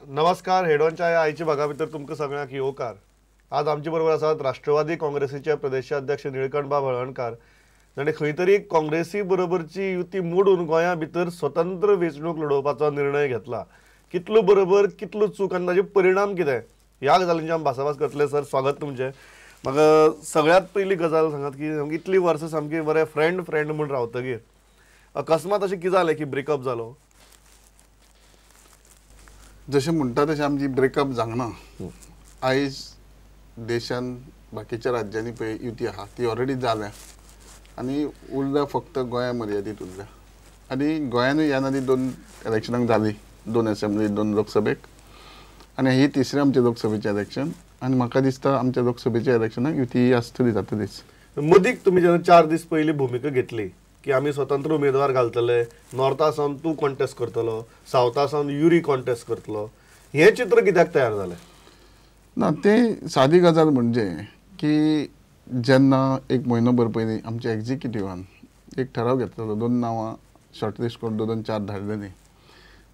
नमस्कार. हेडोनच्या या आईची भागा भितर तुमकां सगळ्यांक येवकार. आज आमचे बरोबर आसात राष्ट्रवादी काँग्रेसीचे प्रदेशाध्यक्ष निळकंठ बाब हळर्णकार. ताणें खंय तरी काँग्रेसी बरोबरची युती मोडून गोंया भितर स्वतंत्र वेंचणूक लडोवपाचो निर्णय घेतला. कितलो बरोबर कितलो चूक आनी ताजे परिणाम कितें ह्या गजालींची आमी भासाभास करतले. सर, स्वागत तुमचें. म्हाका सगळ्यात पयली गजाल सांगात की इतली वर्सां सामकी बरें फ्रेंड म्हूण रावतकीर अकस्मात अशें कितें जालें की ब्रेकअप जालो? जशें म्हणटा तशें आमची ब्रेकअप जावना. आयज देशान बाकीच्या राज्यांनी पळय युती आहा ती ऑलरेडी जाल्या आनी उरल्या फक्त गोंया मर्यादीत उरल्या. आनी गोंयानूय ह्या आदी 2 इलेक्शनाक जाली, 2 असेंब्ली 2 लोकसभेक, आनी ही तिसरें आमचें लोकसभेचें इलेक्शन. आनी म्हाका दिसता आमच्या लोकसभेच्या इलेक्शनाक युती आसतली जातलीच. मदीक तुमी जेन्ना 4 दीस पयलीं भुमिका घेतली की आमी स्वतंत्र उमेदवार घालतले, नॉर्था सावन तूं कॉन्टेस्ट करतलो, सावथा सावन युरी कॉन्टेस्ट करतलो, हें चित्र कित्याक तयार जालें? ना, ते सादी गजाल म्हणजे की जेन्ना एक म्हयनोभर पयलीं आमच्या एक्झिक्युटिव्हान एक ठराव घेतलेलो, 2 नांवां शॉर्टलिस्ट करून 2-4 धाडलेलीं.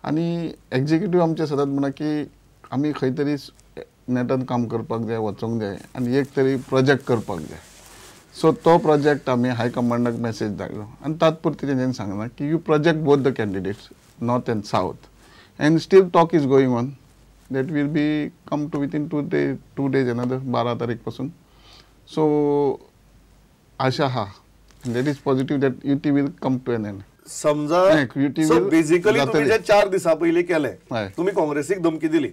आनी एक्झिक्युटिव्ह आमचे सदांच म्हणा की आमी खंय तरी नेटान काम करपाक जाय, वचोंक जाय आनी एक तरी प्रोजेक्ट करपाक जाय. सो तो प्रोजेक्ट आमी हायकमांडाक मेसेज धाडलो आनी तात्पुरते तेंच्यांनी सांगलां की you project both the candidates north end south end still talk is going on that will be come to within 2 days another 12 तारीख पासून. सो आशा आहा that is positive that it will come to an end. समजा basically तुम्ही जे 4 दिसा पयलीं केले, तुम्ही काँग्रेसीक धमकी दिली.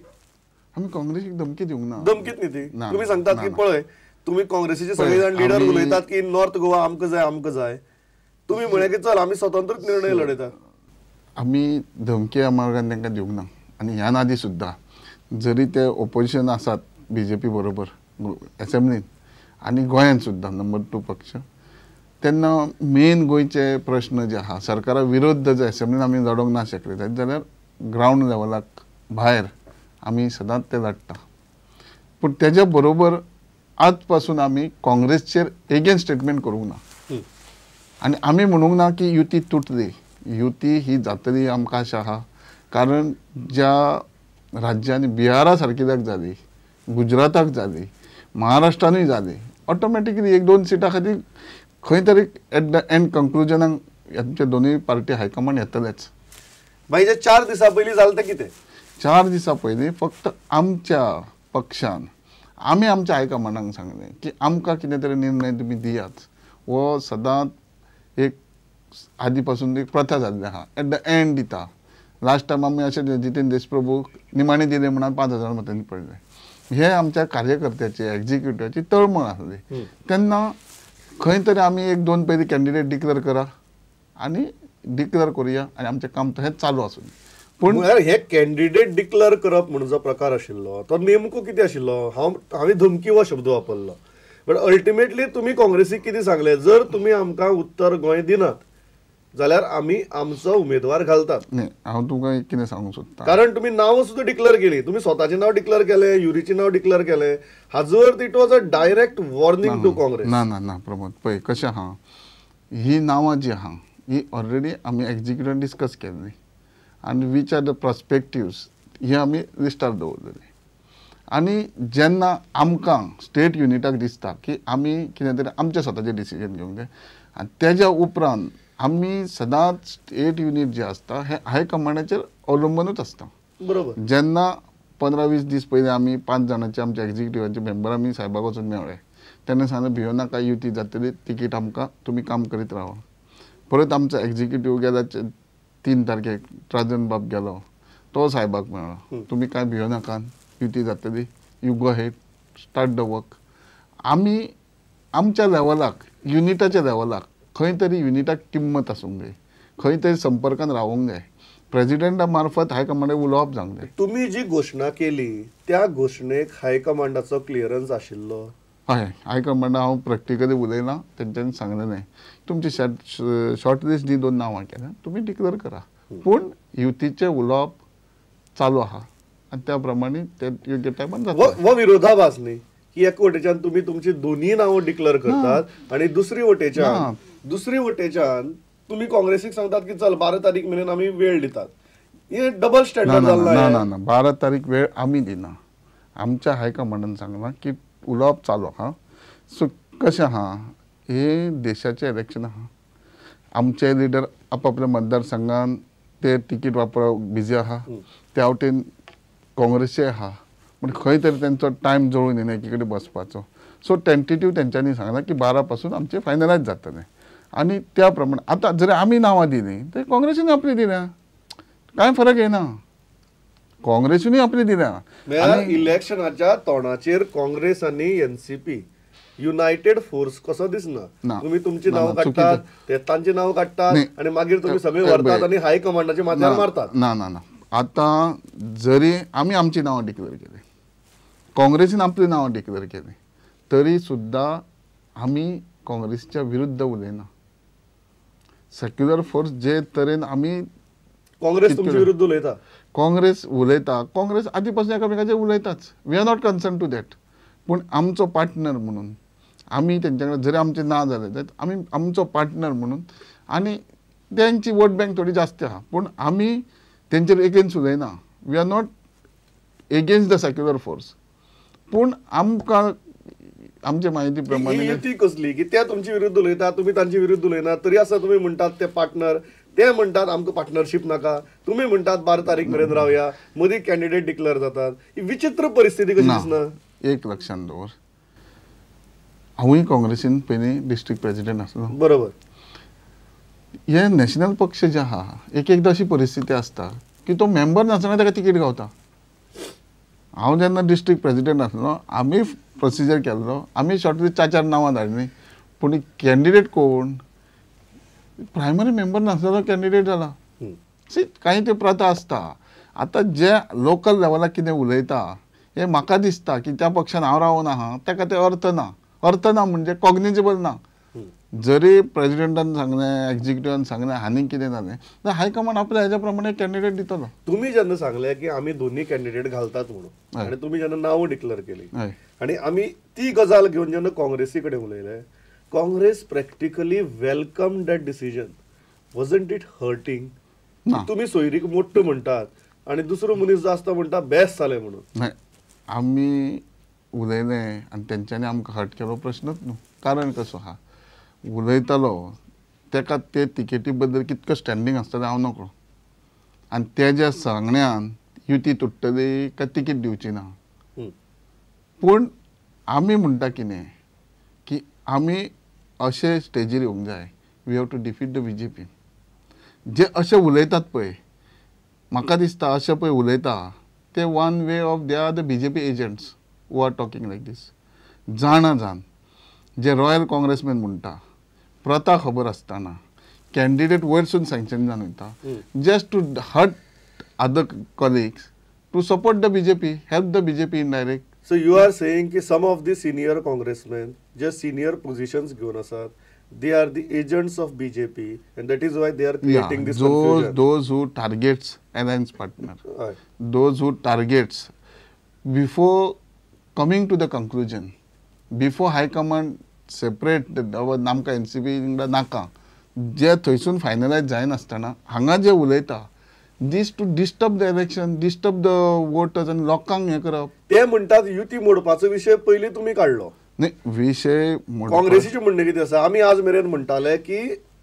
आमी काँग्रेसीक धमकी दिवंक ना. धमकीत न्ही ती. तुम्ही सांगतात की पळय तुम्ही काँग्रेसीचे सगळे जाण लिडर उलयतात की नॉर्थ गोवा आमकां जाय. तुम्ही म्हळे की चल आमी स्वतंत्र निर्णय लडयतात. आमी धमकी मार्गान तांकां दिवंक ना. आनी ह्या आदी सुद्दां जरी ते ओपोजिशन आसात BJP बरोबर असेंब्लीन आनी गोंयांत सुद्दां नंबर 2 पक्ष, तेन्ना मेन गोंयचे प्रश्न जे आहा सरकारा विरोध जे असेंब्लीन आमी लडोवंक ना शकले जाल्यार ग्रावंड लेवलाक भायर आमी सदांच ते लडटा. पूण तेज्या बरोबर आज पासून आमी काँग्रेसचेर एगेन स्टेटमेंट करूंक ना. आनी आमी म्हणूंक ना की युती तुटली. युती ही जातली आमकां आशा आहा. कारण ज्या राज्यांनी बिहारा सारकिल्याक जाली, गुजराताक जाली, महाराष्ट्रानूय जाली, ऑटोमॅटिकली 1-2 सिटां खातीर खंय तरी एट द एंड कंक्लुजनाक आमचे दोनूय पार्टी हायकमांड येतलेच. मागीर जे 4 दिसा पयलीं जालें तें कितें? 4 दिसा पयलीं फक्त आमच्या पक्षान आमी आमच्या हायकमांडाक सांगलें की आमकां कितें तरी निर्णय तुमी दियात. वो सदांच एक आदी पासून एक प्रथा जाल्ली आहा, एट द एंड दिता. लास्ट टायम आमी अशें जितेंद्र देशप्रभूक निमाणे दिले म्हणून 5,000 मतांनी पडले. हे आमच्या कार्यकर्त्याची एक्झिक्युटिव्हाची तळमळ आसली. तेन्ना खंय तरी आमी 1-2 पयलीं कॅन्डिडेट डिक्लेअर करा आनी डिक्लेअर करुया आनी आमचें काम तशेंच चालू आसूं. पूण हे कॅन्डिडेट डिक्लेअर करप म्हणून जो प्रकार आशिल्लो तो नेमको कितें आशिल्लो? हांवें धमकी हो शब्द वापरलो. बट अल्टिमेटली तुमी काँग्रेसीक कितें सांगलें, जर तुमी आमकां उत्तर गोंय दिनात जाल्यार आमी आमचो उमेदवार घालतात. न्ही, हांव तुका कितें सांगूंक सोदतां, कारण तुमी नांव सुद्दां डिक्लेअर केली. तुमी स्वताचें नांव डिक्लेअर केलें, युरीचें नांव डिक्लेअर केलें. हाजो it was a direct warning to Congress. ना प्रमोद, पळय कशें आहा, ही नांवां जी आहा ही ऑलरेडी आमी एक्झिक्युटिव्हान डिस्कस केल्ली आनी वीच आर द प्रॉस्पेक्टिव्स ही आमी लिस्टार दवरलेली. आनी जेन्ना आमकां स्टेट युनिटाक दिसता की आमी कितें तरी आमचें स्वताचें डिसिजन घेवंक जाय आनी तेज्या उपरांत आमी सदांच स्टेट युनिट जे आसता हे हायकमांडाचेर अवलंबूनूच आसता. बरोबर. जेन्ना 15-20 दीस पयलीं आमी 5 जाणांचे आमच्या एक्झिक्युटिव्हाचे मेंबर आमी साहेबाक वचून मेळ्ळे. तेन्ना सांगलें भियो नाका, युती जातली, तिकीट आमकां, तुमी काम करीत रावा. परत आमचो एक्झिक्युटिव्ह गेल्या 3 तारखेक राजन बाब गेलो, तो साहेबाक मेळ्ळो. तुमी कांय भियो नाका, युती जातली, you go head, start the work. आमी आमच्या लेवलाक, युनिटाच्या लेवलाक खंय तरी युनिटाक किंमत आसूंक जाय, खंय तरी संपर्कान रावूंक जाय. प्रेसिडेंटा मार्फत हायकमांडाक उलोवप जावंक जाय. तुमी जी घोशणा केली त्या घोशणेक हायकमांडाचो क्लियरन्स आशिल्लो? हय, हायकमांडा हांव प्रॅक्टिकली उलयलां. तेंच्यांनी सांगलेलें तुमची शॉर्टलिस्ट जी 2 नांवां केल्या तुमी डिक्लेअर करा. पूण युतीचें उलोवप चालू आहा आनी त्या प्रमाणे ते योग्य टायमान जाता. हो विरोधाभास न्ही की एक वटेच्यान तुमी तुमची दोन्ही नांवां डिक्लेअर करतात आनी दुसरी वटेच्यान तुम्ही काँग्रेसीक सांगतात की चल 12 तारीख मेरेन आमी वेळ दितात. हे डबल ना स्टँडर्ड ना जाल्लो ना आहे. ना ना 12 तारीख वेळ आमी दिना. आमच्या हायकमांडान सांगला की उलोवप चालू आहा. सो कशें आहा, हे देशाचें इलेक्शन आहा. आमचे लिडर आपापल्या मतदारसंघान ते तिकीट वापरप बिजी आहा. त्या वटेन काँग्रेसचे आहा. पण खंय तरी तेंचो टायम जळून येना एकी कडेन बसपाचो. सो टेंटेटिव्ह तेंच्यांनी सांगला की 12 पासून आमचे फायनलायज जातले. आणि त्या प्रमाणे आतां जर आमी नांवां दिलीं तर काँग्रेसीन आपली दिल्या, कांय फरक येना. काँग्रेसीनूय आपली दिल्या. म्हळ्यार इलेक्शनाच्या तोंडाचेर काँग्रेस आनी एनसीपी युनायटेड फोर्स कसो दिसना. ना. तुम्ही तुमची ना, नांव ना, काडटात, चुकीचं. ते तांची नांव काडटात न्ही. आणि मागीर तुम्ही सगळे ए, व्हरतात बय. आणि हाय कमांडाच्या माथ्यार मारतात. ना ना ना आतां जरी आमी आमची नांवां डिक्लेअर केली, काँग्रेसीन आपली नांवां डिक्लेअर केली, तरी सुद्दां आमी काँग्रेसच्या विरुद्ध उलयना. सेक्युलर फोर्स जे तरेन आमी काँग्रेस तुमच्या विरुद्ध उलयता. काँग्रेस उलयता, काँग्रेस आदी पासून एकामेकाचेर उलयताच. We are not concern to that. पूण आमचो पार्टनर म्हणून आमी तेंच्या कडेन जरी आमचें ना जालें तर आमी आमचो पार्टनर म्हणून, आनी तेंची वोट बँक थोडी जास्त आहा, पूण आमी तेंचेर एगेन्स्ट उलयना. We are not against the secular force. पूण आमकां आमचे माहिती ही प्रमाणे युती कसली की ते तुमच्या विरुद्ध उलयतात, तुम्ही तांच्या विरुद्ध उलयनात, तरी आसा तुम्ही म्हणटात ते पार्टनर, ते म्हणटात आमकां पार्टनरशिप नाका, तुम्ही म्हणटात 12 तारीख मेरेन रावया, मदीं कॅन्डिडेट डिक्लेअर जातात. ही विचित्र परिस्थिती कशी ना. दिसना. एक लक्षात दवर, हांवूय काँग्रेसीन पयलीं डिस्ट्रिक्ट प्रेसिडेंट आसलो. बरोबर. हे नॅशनल पक्ष जे आहा, एक एकदां अशी परिस्थिती आसता की तो मेंबर नासतना ताका तिकीट गावता. हांव जेन्ना डिस्ट्रिक्ट प्रेसिडेंट आसलो, आमी प्रोसिजर केल्लो, आमी शॉर्टलिस्ट 4 नांवां धाडलीं. पूण कॅन्डिडेट कोण, प्रायमरी मेंबर नासलेलो कॅन्डिडेट जाला. सी कांय त्यो प्रथा आसता. आतां जे लोकल लेवलाक कितें उलयता हें म्हाका दिसता की त्या पक्षान हांव रावून आहा ताका ते अर्थ ना. अर्थ ना म्हणजे कॉग्निजेबल ना. जरी प्रेसिडेंटान सांगलें, एक्झिक्युटिव्हान सांगलें, आनी कितें जालें तर हायकमांड आपल्या हेज्या प्रमाणे कॅन्डिडेट दितलो. तुम्ही जेन्ना सांगलें की आमी दोन्ही कॅन्डिडेट घालतात म्हणून, आणि तुम्ही जेन्ना नांव डिक्लेअर केली, हय. आणि आमी ती गजाल घेवन जेन्ना काँग्रेसी कडेन उलयले, Congress practically welcome that decision. Wasn't it hurting? ना. तुम्ही सोयरीक मोठ्ठ म्हणटात आणि दुसरो मनीस जो आसता म्हणटा बेस्ट जालें म्हणून. नाही, आमी उलयलें आनी तेंच्यांनी आमकां हट केलो प्रश्नच न्हू. कारण कसो आहा, उलयतालो तेका ते तिकेटी बद्दल कितको स्टँडींग आसतलें हांव नकळो. आनी तेज्या सांगण्यान युती तुट्टली काय तिकीट दिवची ना. पूण आमी म्हणटा कितें की आमी अशे स्टेजीर येवंक जाय, we have to defeat the BJP. जे अशे उलयतात पळय, म्हाका दिसता अशे पळय उलयता ते one way of they are the BJP agents who are talking like this. जाणा जावन जे रॉयल काँग्रेसमॅन म्हणटा, प्रथा खबर आसतना कॅन्डिडेट वयरसून सँक्शन जावन वयता, just to hurt other colleagues to support the BJP, help the BJP indirect. So you are saying ki some of the senior congressmen, just senior positions घेवन आसात, they are the agents of BJP and that is why they are creating this confusion. Those who targets alliance partner, Aye. those who targets before coming to the conclusion, before high command separate नामकां NCP नाका, जे थंयसून finalise जायनासतना हांगा जे उलयता, this to disturb the election, disturb the voters आनी लोकांक हें करप. ते म्हणटात युती मोडपाचो विशय पयलीं तुम्ही काडलो. न्ही, विशय काँग्रेसीचे म्हणणें कितें आसा, आमी आज मेरेन म्हणटाले की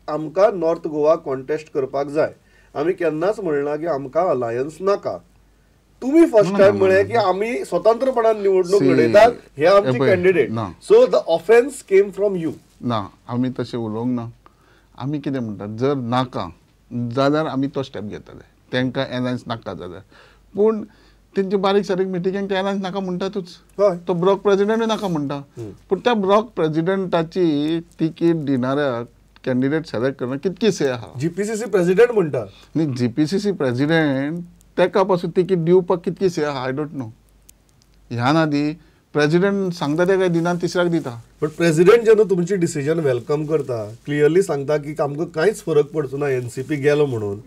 आमकां नॉर्थ गोवा कॉन्टेस्ट करपाक जाय, आमी केन्नाच म्हणना की आमकां अलायन्स नाका. तुम्ही फर्स्ट टाइम म्हळे की आमी स्वतंत्रपणान निवडणूक लडयतात, हे आमचे candidate. So the offence came from you. ना, आमी तशें उलोवंक ना. आमी कितें म्हणटात, जर नाका जाल्यार आमी तो स्टेप घेतले. तांकां अलायन्स नाका जाल्यार. पूण तेंची बारीक सारीक मिटिंगांक ते अलायन्स नाका म्हणटातूच. तो ब्लॉक प्रेसिडेंटूय नाका म्हणटा. पूण त्या ब्लॉक प्रेसिडेंटाची तिकीट दिणाऱ्याक कॅन्डिडेट सिलेक्ट करना कितकी से आहा. जीपीसीसी प्रेसिडेंट म्हणटा न्ही, जीपीसीसी प्रेसिडेंट तेका पासून तिकीट दिवपाक कितकी से आहा आय डोंट नो. ह्या नादी प्रेसिडेंट सांगता ते काय दिना, तिसऱ्याक दिता. बट प्रेसिडेंट जेन्ना तुमची डिसिजन वेलकम करता, क्लियरली सांगता की आमकां कांयच फरक पडचो ना एनसीपी गेलो म्हणून,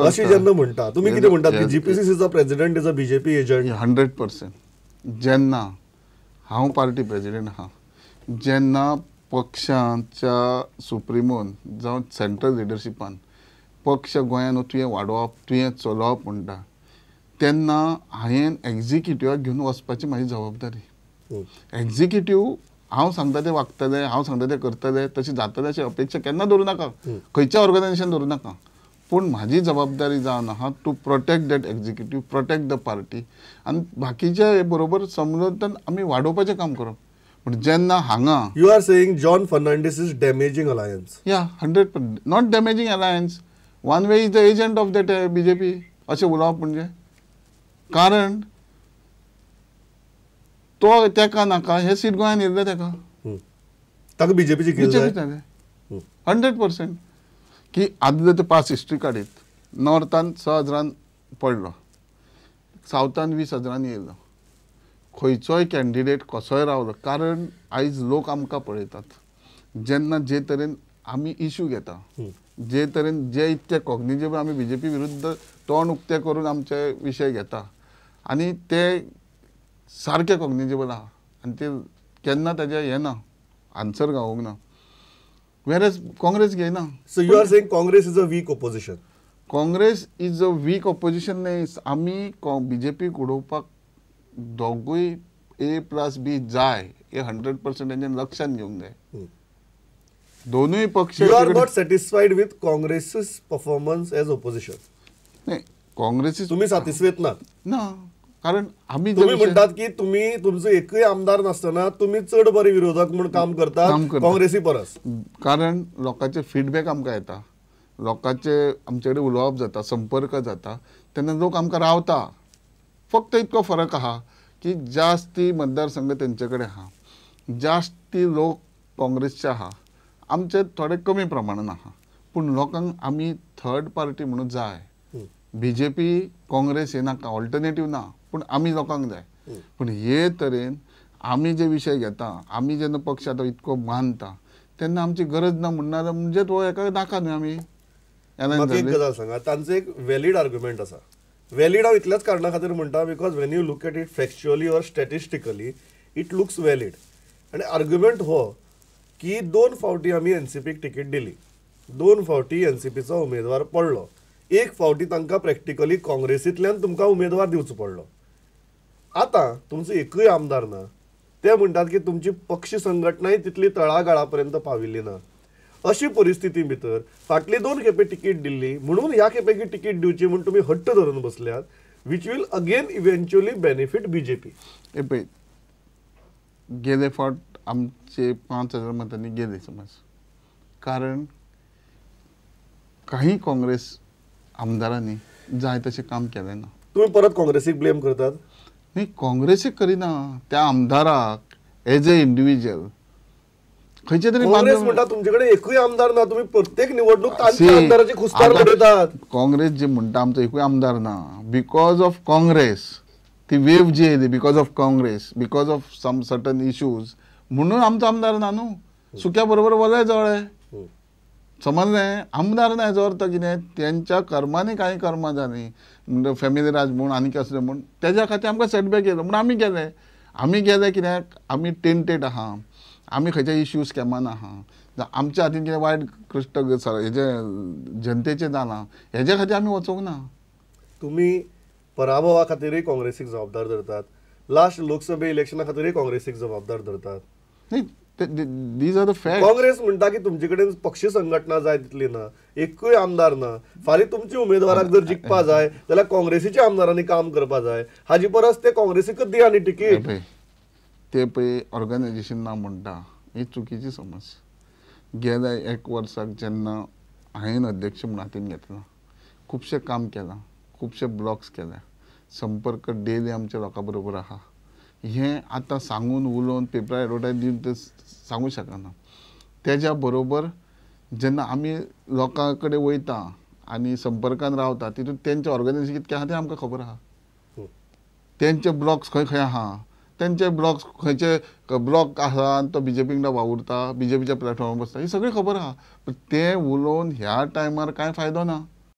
अशी जेन्ना म्हणटा, तुम्ही कितें म्हणटात की जीपीसीसीचा president is a BJP agent? 100%. जेन्ना हांव पार्टी प्रेसिडेंट आहा, जेन्ना पक्षाच्या सुप्रिमोन जावं सेंट्रल लिडरशिपान पक्ष गोंयान तुवें वाडोवप तुवें चलोवप म्हणटा तेन्ना हांवें एग्जिक्युटिवाक घेवन वचपाची म्हाजी जबाबदारी. एग्जिक्युटीव हांव सांगता तें वागतलें, हांव सांगता तें करतलें, तशें जातलें अशी अपेक्षा केन्ना दवरूं नाका, खंयच्या ऑर्गनायजेशन दवरूं नाका. पूण म्हाजी जबाबदारी जावन आहा to protect that executive, protect the party आनी बाकीच्या बरोबर समजोन आमी वाडोवपाचें काम करप. पूण जेन्ना हांगा you are saying John Fernandes is damaging alliance. या 100% not damaging alliance, one way is the agent of that BJP अशें उलोवप म्हणजे. कारण तो तेका नाका हे सीट गोंयान येयल्लें तेका ताका बीजेपीची कितें जाय 100%. की आदले ते पास हिस्ट्री काडीत, नॉर्थान 6,000 पडलो, सावथान 20,000 येयलो, खंयचोय कॅन्डिडेट कसोय रावलो. कारण आयज लोक आमकां पळयतात जेन्ना जे तरेन आमी इश्यू घेता, जे तरेन जे इतके कॉग्निजेबल आमी BJP विरुद्ध तोंड उक्तें करून आमचे विशय घेता आनी ते सारके कॉग्निजेबल आहा आनी ते केन्ना ताजें हें ना, आन्सर गावोंक ना. वेरएज काँग्रेस घेयना. So you are saying Congress is a weak opposition. Congress is a weak opposition न्ही. आमी BJP उडोवपाक दोगूय A+B जाय हे 100% तेंच्यान लक्षांत घेवंक जाय. दोनूय पक्ष you are not satisfied with Congress's performance as opposition. नाही, काँग्रेसी तुम्ही सातिस्वेत ना. कारण आमी तुम्ही म्हणतात की तुम्ही तुमचो एकूय आमदार नासतना तुम्ही चड बरे विरोधक म्हणून काम करतात काँग्रेसी परस. कारण लोकांचे फीडबॅक आमकां येता, लोकांचे आमचे कडेन उलोवप जाता, संपर्क जाता, तेन्ना लोक आमकां रावता. फक्त इतको फरक आहा की जास्ती मतदारसंघ तेंचे कडेन आहा, जास्ती लोक काँग्रेसचे आहा, आमचे थोडे कमी प्रमाणान आहा. पूण लोकांक आमी थर्ड पार्टी म्हणून जाय. BJP काँग्रेस हे नाका, ऑल्टरनेटीव ना, पूण आमी लोकांक जाय. पूण हे तरेन आमी जे विशय घेता, आमी जेन्ना पक्ष आतां इतको मानता तेन्ना आमची गरज ना म्हणणारा म्हणजे तो हेका नाका न्ही आमी. म्हाका एक गजाल सांगा, तांचो एक वॅलीड आर्ग्युमेंट आसा. वॅलीड हांव इतल्याच कारणां खातीर म्हणटा because when you look at it factually or statistically it looks valid. आनी आर्ग्युमेंट हो की 2 फावटी आमी NCPक तिकीट दिली, 2 फावटी NCPचो उमेदवार पडलो, 1 फावटी तांकां प्रॅक्टिकली काँग्रेसींतल्यान तुमकां उमेदवार दिवचो पडलो. आतां तुमचो एकूय आमदार ना. ते म्हणटात की तुमची पक्ष संघटनाय तितली तळागाळापर्यंत पाविल्ली ना. अशी परिस्थिती भितर फाटली 2 खेपे तिकीट दिल्ली म्हणून ह्या खेपेकी तिकीट दिवची म्हणून तुम्ही हट्ट धरून बसल्यात, which will again eventually benefit BJP. हे पळय, गेले फावट आमचे 5,000 मतांनी गेले समज, कारण काही काँग्रेस आमदारांनी जाय तशें काम केलें ना. तुम्ही परत काँग्रेसीक ब्लेम करतात. न्ही, काँग्रेसीक करिना, त्या आमदाराक एज ए इंडिव्हिज्युअल खंयचे तरी काँग्रेस म्हणटा तुमचे कडेन एकूय आमदार ना, तुम्ही प्रत्येक निवडणूक तांच्या आमदाराची खुस्तार लढयतात. काँग्रेस जे म्हणटा आमचो एकूय आमदार ना, बिकॉज ऑफ काँग्रेस ती वेव जी येयली, because of Congress, because of some certain issues म्हणून आमचो आमदार ना न्हू. सुक्या बरोबर वले जवळे समजलें. आमदार ना हेजो अर्थ कितें, तेंच्या कर्मांनी कांय कर्मां जालीं, म्हणजे फॅमिली राज म्हूण आनी कसलें म्हूण, तेज्या खातीर आमकां सेटबॅक येयलो म्हूण आमी गेले कित्याक आमी टेंटेड आहा, आमी खंयच्या इश्यूज स्कॅमान आहा, आमच्या हातीन कितें वायट कृश्ट हेजे जनतेचें जालां, हेज्या खातीर आमी वचोंक ना. तुम्ही पराभवा खातीरय काँग्रेसीक जबाबदार धरतात, लास्ट लोकसभे इलेक्शना खातीरय काँग्रेसीक जबाबदार धरतात. न्ही, these are the fact. Congress म्हणटा की तुमचे कडेन पक्ष संघटना जाय तितली ना, एकूय आमदार ना. फाल्यां तुमच्या उमेदवाराक जर जिखपा जाय जाल्यार काँग्रेसीच्या आमदारांनी काम करपा जाय. हाजी परस ते काँग्रेसीकच दिया न्ही तिकीट. ते पळय ऑर्गनायजेशन ना म्हणटा ही चुकीची समज. गेल्या 1 वर्साक जेन्ना हांवें अध्यक्ष म्हणून हातीन घेतला, खुबशें काम केलां, खुबशे ब्लॉक्स केल्या, संपर्क डेली आमच्या लोकां बरोबर आहा. हें आतां सांगून उलोवन पेपरार एडवर्टायज दिवन ते सांगूं शकना. तेज्या बरोबर जेन्ना आमी लोकां कडेन वयता आनी संपर्कान रावता, तितून तेंचें ऑर्गनायजेशन कितकें आहा तें आमकां खबर आहा. तेंचे ब्लॉक्स खंय खंय आहा, तेंचे ब्लॉक्स खंयचे ब्लॉक आसा आनी तो BJP वांगडा वावुरता, BJPच्या प्लॅटफॉर्मार बसता, ही सगळी खबर आहा. पूण तें उलोवन ह्या टायमार कांय फायदो ना.